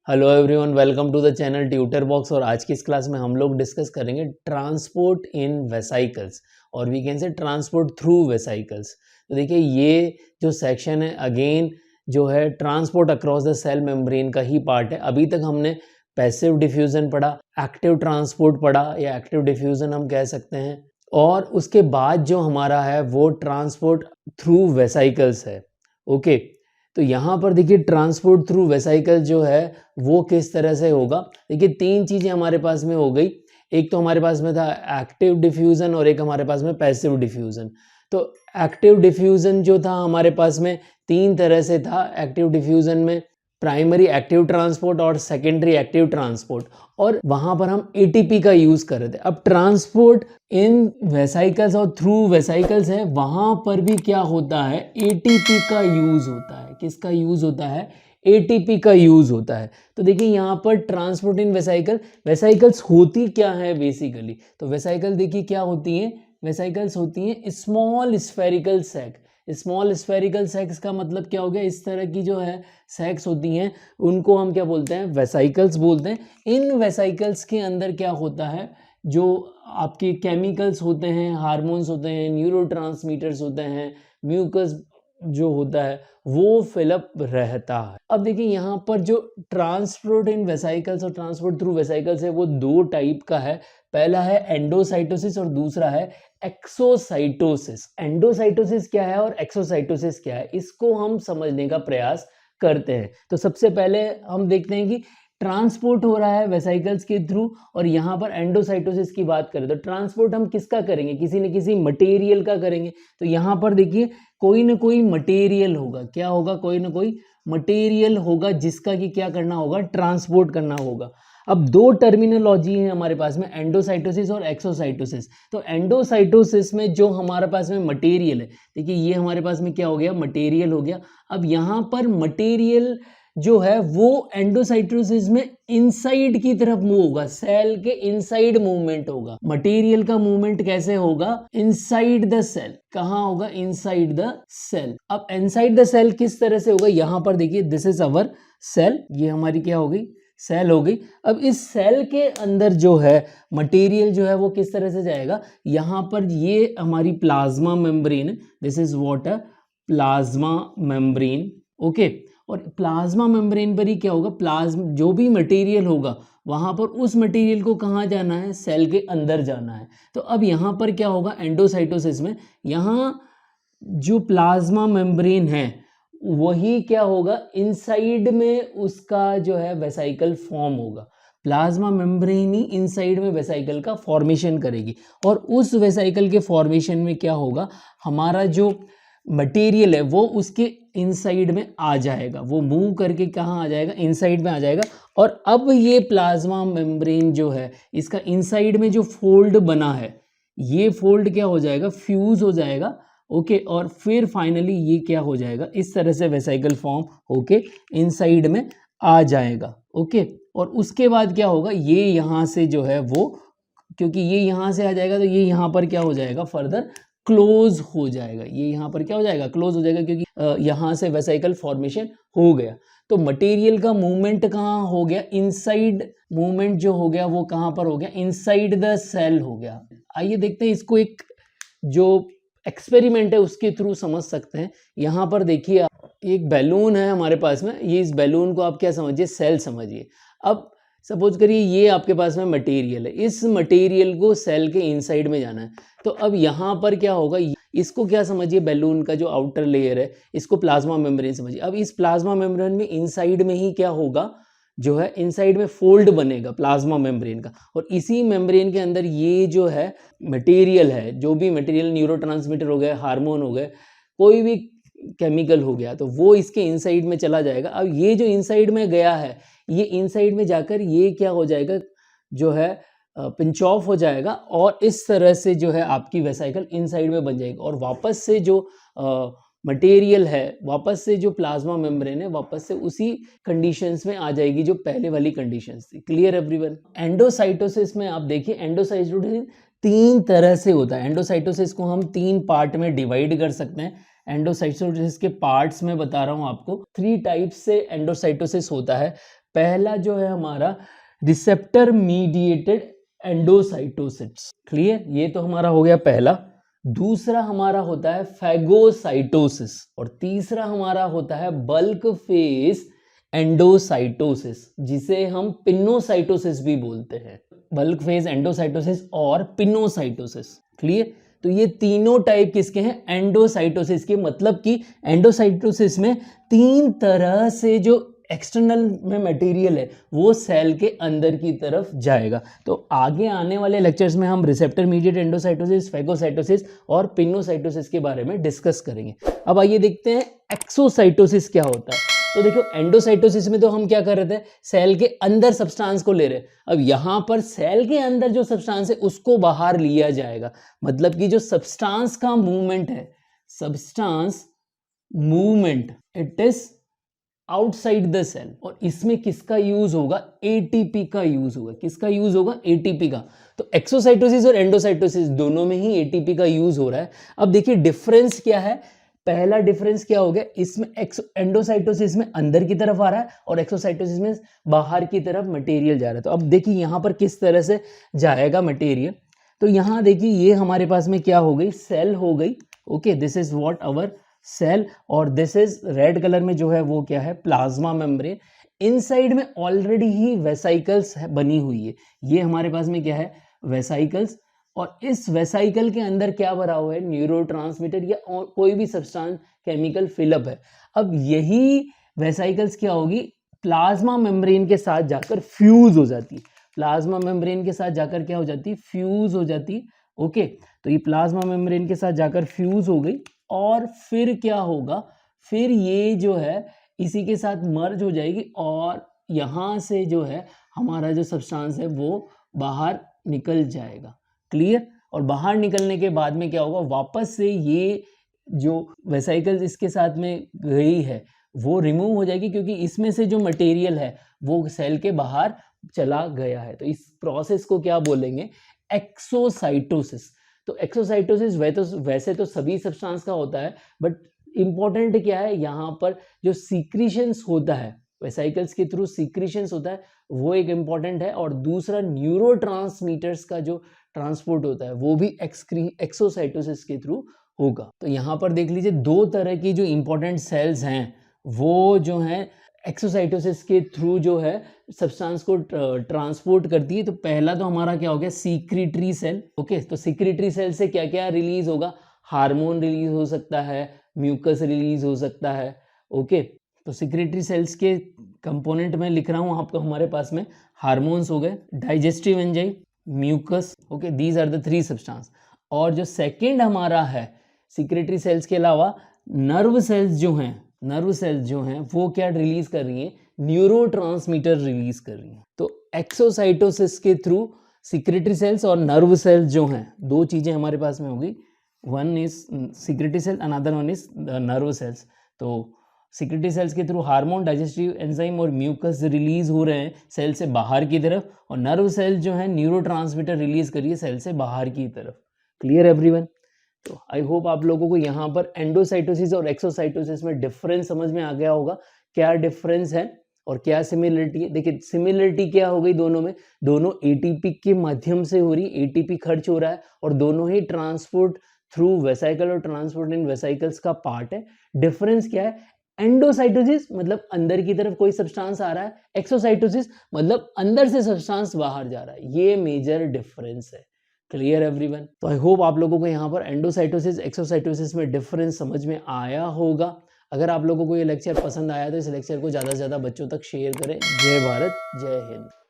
Hello everyone, welcome to the channel tutor box. और आज की इस क्लास में हम लोग डिस्कस करेंगे ट्रांसपोर्ट इन वेसाइकल्स और we can say transport through vesicles. तो देखिए ये जो सेक्शन है अगेन जो है transport across the cell membrane का ही पार्ट है। अभी तक हमने पैसिव डिफ्यूजन पढ़ा, एक्टिव ट्रांसपोर्ट पढ़ा या एक्टिव डिफ्यूजन हम कह सकते हैं, और उसके बाद जो हमारा है वो ट्रांसपोर्ट थ्रू वेसाइकल्स है। ओके, तो यहाँ पर देखिए ट्रांसपोर्ट थ्रू वेसाइकल जो है वो किस तरह से होगा। देखिए तीन चीज़ें हमारे पास में हो गई, एक तो हमारे पास में था एक्टिव डिफ्यूज़न और एक हमारे पास में पैसिव डिफ्यूज़न। तो एक्टिव डिफ्यूज़न जो था हमारे पास में तीन तरह से था। एक्टिव डिफ्यूज़न में प्राइमरी एक्टिव ट्रांसपोर्ट और सेकेंडरी एक्टिव ट्रांसपोर्ट, और वहाँ पर हम एटीपी का यूज़ कर रहे थे। अब ट्रांसपोर्ट इन वेसाइकल्स और थ्रू वेसाइकल्स है, वहाँ पर भी क्या होता है, एटीपी का यूज़ होता है। किसका यूज़ होता है? एटीपी का यूज़ होता है। तो देखिए यहाँ पर ट्रांसपोर्ट इन वेसाइकल, वेसाइकल्स होती क्या है बेसिकली, तो वेसाइकल देखिए क्या होती हैं, वेसाइकल्स होती हैं small spherical sac. Small spherical sacs का मतलब क्या हो गया, इस तरह की जो है सैक्स होती हैं उनको हम क्या बोलते हैं, वेसाइकल्स बोलते हैं। इन वेसाइकल्स के अंदर क्या होता है, जो आपके केमिकल्स होते हैं, हार्मोन्स होते हैं, न्यूरोट्रांसमीटर्स होते हैं, म्यूकस जो होता है वो फिलअप रहता है। अब देखिए यहाँ पर जो ट्रांसपोर्ट इन वेसाइकल्स और ट्रांसपोर्ट थ्रू वेसाइकल्स है वो दो टाइप का है। पहला है एंडोसाइटोसिस और दूसरा है एक्सोसाइटोसिस। एंडोसाइटोसिस क्या है और एक्सोसाइटोसिस क्या है, इसको हम समझने का प्रयास करते हैं। तो सबसे पहले हम देखते हैं कि ट्रांसपोर्ट हो रहा है वेसाइकल्स के थ्रू, और यहाँ पर एंडोसाइटोसिस की बात करें तो ट्रांसपोर्ट हम किसका करेंगे, किसी न किसी मटेरियल का करेंगे। तो यहाँ पर देखिए कोई ना कोई मटेरियल होगा, क्या होगा, कोई ना कोई मटेरियल होगा जिसका कि क्या करना होगा, ट्रांसपोर्ट करना होगा। अब दो टर्मिनोलॉजी है हमारे पास में, एंडोसाइटोसिस और एक्सोसाइटोसिस। तो एंडोसाइटोसिस में जो हमारे पास में मटेरियल है, देखिए ये हमारे पास में क्या हो गया, मटेरियल हो गया। अब यहाँ पर मटेरियल जो है वो एंडोसाइटोसिस में इनसाइड की तरफ मूव होगा, सेल के इनसाइड मूवमेंट होगा। मटेरियल का मूवमेंट कैसे होगा, इनसाइड द सेल। कहाँ होगा, इनसाइड द सेल। अब इनसाइड द सेल किस तरह से होगा, यहां पर देखिए दिस इज अवर सेल, ये हमारी क्या हो गई, सेल हो गई। अब इस सेल के अंदर जो है मटेरियल जो है वो किस तरह से जाएगा, यहां पर ये हमारी plasma membrane, this is what a plasma membrane. Okay, और प्लाज्मा मेम्ब्रेन पर ही क्या होगा, प्लाज्मा जो भी मटेरियल होगा वहां पर उस मटेरियल को कहाँ जाना है, सेल के अंदर जाना है। तो अब यहाँ पर क्या होगा, एंडोसाइटोसिस में यहाँ जो प्लाज्मा मेम्ब्रेन है वही क्या होगा, इनसाइड में उसका जो है वेसाइकल फॉर्म होगा। प्लाज्मा मेम्ब्रेन ही इनसाइड में वेसाइकल का फॉर्मेशन करेगी, और उस वेसाइकल के फॉर्मेशन में क्या होगा, हमारा जो मटेरियल है वो उसके इनसाइड में आ जाएगा, वो मूव करके कहाँ आ जाएगा, इनसाइड में आ जाएगा। और अब ये प्लाज्मा मेम्ब्रेन जो है इसका इनसाइड में जो फोल्ड बना है, ये फोल्ड क्या हो जाएगा, फ्यूज हो जाएगा। ओके, और फिर फाइनली ये क्या हो जाएगा, इस तरह से वेसाइकल फॉर्म होके इनसाइड में आ जाएगा। ओके, और उसके बाद क्या होगा, ये यहाँ से जो है वो, क्योंकि ये यहाँ से आ जाएगा तो ये यहाँ पर क्या हो जाएगा, फर्दर क्लोज हो जाएगा। ये यहाँ पर क्या हो जाएगा, क्लोज हो जाएगा, क्योंकि यहाँ से वेसाइकल फॉर्मेशन हो गया। तो मटेरियल का मूवमेंट कहाँ हो गया, इनसाइड मूवमेंट जो हो गया वो कहाँ पर हो गया, इनसाइड द सेल हो गया। आइए देखते हैं इसको, एक जो एक्सपेरिमेंट है उसके थ्रू समझ सकते हैं। यहाँ पर देखिए एक बैलून है हमारे पास में, ये इस बैलून को आप क्या समझिए, सेल समझिए। अब सपोज करिए ये आपके पास में मटेरियल है, इस मटेरियल को सेल के इनसाइड में जाना है। तो अब यहाँ पर क्या होगा, इसको क्या समझिए, बैलून का जो आउटर लेयर है इसको प्लाज्मा मेम्ब्रेन समझिए। अब इस प्लाज्मा मेम्ब्रेन में इनसाइड में ही क्या होगा, जो है इनसाइड में फोल्ड बनेगा प्लाज्मा मेम्ब्रेन का, और इसी मेम्ब्रेन के अंदर ये जो है मटेरियल है, जो भी मटेरियल, न्यूरोट्रांसमीटर हो गए, हार्मोन हो गए, कोई भी केमिकल हो गया, तो वो इसके इनसाइड में चला जाएगा। अब ये जो इनसाइड में गया है, ये इनसाइड में जाकर ये क्या हो जाएगा, जो है पिंच ऑफ हो जाएगा, और इस तरह से जो है आपकी वेसाइकल इनसाइड में बन जाएगी, और वापस से जो मटेरियल है, वापस से जो प्लाज्मा मेम्ब्रेन है, वापस से उसी कंडीशंस में आ जाएगी जो पहले वाली कंडीशंस थी। Clear everyone. एंडोसाइटोसिस में आप देखिए, एंडोसाइटोसिस तीन तरह से होता है। एंडोसाइटोसिस को हम तीन पार्ट में डिवाइड कर सकते हैं। एंडोसाइटोसिस के पार्ट्स में बता रहा हूं आपको, 3 टाइप्स से एंडोसाइटोसिस होता है। पहला जो है हमारा रिसेप्टर मीडिएटेड एंडोसाइटोसिस, क्लियर, ये तो हमारा हो गया पहला। दूसरा हमारा होता है फैगोसाइटोसिस और तीसरा हमारा होता है बल्क फेज एंडोसाइटोसिस, जिसे हम पिनोसाइटोसिस भी बोलते हैं। बल्क फेज एंडोसाइटोसिस और पिनोसाइटोसिस, क्लियर। तो ये तीनों टाइप किसके हैं? एंडोसाइटोसिस के। मतलब कि एंडोसाइटोसिस में 3 तरह से जो एक्सटर्नल में मटेरियल है वो सेल के अंदर की तरफ जाएगा। तो आगे आने वाले लेक्चर्स में हम रिसेप्टर मीडिएटेड एंडोसाइटोसिस, फैगोसाइटोसिस और पिनोसाइटोसिस के बारे में डिस्कस करेंगे। अब आइए देखते हैं एक्सोसाइटोसिस क्या होता है। तो देखो, एंडोसाइटोसिस में तो हम क्या कर रहे थे, सेल के अंदर सब्सटेंस को ले रहे। अब यहां पर सेल के अंदर जो सब्सटेंस है उसको बाहर लिया जाएगा। मतलब कि जो सब्सटेंस का मूवमेंट है, substance movement, it is outside the cell. और इसमें किसका यूज होगा? एटीपी का यूज होगा। किसका यूज होगा? एटीपी का। तो एक्सोसाइटोसिस और एंडोसाइटोसिस दोनों में ही एटीपी का यूज हो रहा है। अब देखिए डिफरेंस क्या है। पहला डिफरेंस क्या हो गया, इसमें एंडोसाइटोसिस में अंदर की तरफ आ रहा है और एक्सोसाइटोसिस में बाहर की तरफ मटेरियल जा रहा है। तो अब देखिए यहां पर किस तरह से जाएगा मटेरियल। तो यहां देखिए ये हमारे पास में क्या हो गई, सेल हो गई। Okay, this is what our cell. और दिस इज रेड कलर में जो है वो क्या है, प्लाज्मा मेम्ब्रेन। इनसाइड में ऑलरेडी ही वेसाइकल्स बनी हुई है। ये हमारे पास में क्या है, वेसाइकल्स। और इस वेसाइकल के अंदर क्या भरा हुआ है, न्यूरोट्रांसमीटर या कोई भी सब्सटेंस, केमिकल फिलअप है। अब यही वेसाइकल्स क्या होगी, प्लाज्मा मेम्ब्रेन के साथ जाकर फ्यूज हो जाती है। प्लाज्मा मेम्ब्रेन के साथ जाकर क्या हो जाती है, फ्यूज हो जाती है। ओके, तो ये प्लाज्मा मेम्ब्रेन के साथ जाकर फ्यूज हो गई और फिर क्या होगा, फिर ये जो है इसी के साथ मर्ज हो जाएगी और यहां से जो है हमारा जो सब्सटेंस है वो बाहर निकल जाएगा। क्लियर। और बाहर निकलने के बाद में क्या होगा, वापस से ये जो वेसाइकल्स इसके साथ में गई है वो रिमूव हो जाएगी, क्योंकि इसमें से जो मटेरियल है वो सेल के बाहर चला गया है। तो इस प्रोसेस को क्या बोलेंगे, एक्सोसाइटोसिस। तो एक्सोसाइटोसिस वैसे तो सभी सब्सटेंस का होता है, बट इंपॉर्टेंट क्या है, यहाँ पर जो सीक्रीशंस होता है, वेसाइकल्स के थ्रू सीक्रीशंस होता है वो एक इम्पॉर्टेंट है। और दूसरा न्यूरोट्रांसमीटर्स का जो ट्रांसपोर्ट होता है वो भी एक्सोसाइटोसिस के थ्रू होगा। तो यहाँ पर देख लीजिए 2 तरह की जो इंपॉर्टेंट सेल्स हैं वो जो हैं एक्सोसाइटोसिस के थ्रू जो है सब्सटेंस को ट्रांसपोर्ट करती है। तो पहला तो हमारा क्या हो गया, सीक्रेटरी सेल। ओके, तो सीक्रेटरी सेल से क्या क्या रिलीज होगा, हार्मोन रिलीज हो सकता है, म्यूकस रिलीज हो सकता है। ओके, तो सीक्रेटरी सेल्स के कंपोनेंट में लिख रहा हूँ आपको, हमारे पास में हार्मोन्स हो गए, digestive enzyme, mucus. Okay, these are the 3 substance. और जो सेकेंड हमारा है सीक्रेटरी सेल्स के अलावा नर्व सेल्स जो हैं वो क्या रिलीज कर रही हैं, न्यूरोट्रांसमीटर रिलीज कर रही हैं। तो एक्सोसाइटोसिस के थ्रू सीक्रेटरी सेल्स और नर्व सेल्स जो हैं, 2 चीजें हमारे पास में होगी, one is secretory cell, another one is nerve cells. तो सीक्रेटरी सेल्स के थ्रू हार्मोन, डाइजेस्टिव एंजाइम और म्यूकस रिलीज हो रहे हैं सेल से बाहर की तरफ, और नर्व सेल जो है न्यूरोट्रांसमीटर रिलीज करिए सेल से बाहर की तरफ। Clear everyone. तो आई होप आप लोगों को यहाँ पर एंडोसाइटोसिस और एक्सोसाइटोसिस में डिफरेंस समझ में आ गया होगा, क्या डिफरेंस है और क्या सिमिलरिटी है। देखिए सिमिलरिटी क्या हो गई, दोनों में, दोनों एटीपी के माध्यम से हो रही, एटीपी खर्च हो रहा है और दोनों ही ट्रांसपोर्ट थ्रू वेसाइकल और ट्रांसपोर्ट इन वेसाइकल्स का पार्ट है। डिफरेंस क्या है, एंडोसाइटोसिस मतलब अंदर की तरफ कोई सब्सटेंस आ रहा है, एक्सोसाइटोसिस मतलब अंदर से सब्सटेंस बाहर जा रहा है। ये मेजर डिफरेंस है। Clear everyone. तो आई होप आप लोगों को यहाँ पर एंडोसाइटोसिस एक्सोसाइटोसिस में डिफरेंस समझ में आया होगा। अगर आप लोगों को ये लेक्चर पसंद आया तो इस लेक्चर को ज़्यादा से ज़्यादा बच्चों तक शेयर करें। जय भारत, जय हिंद।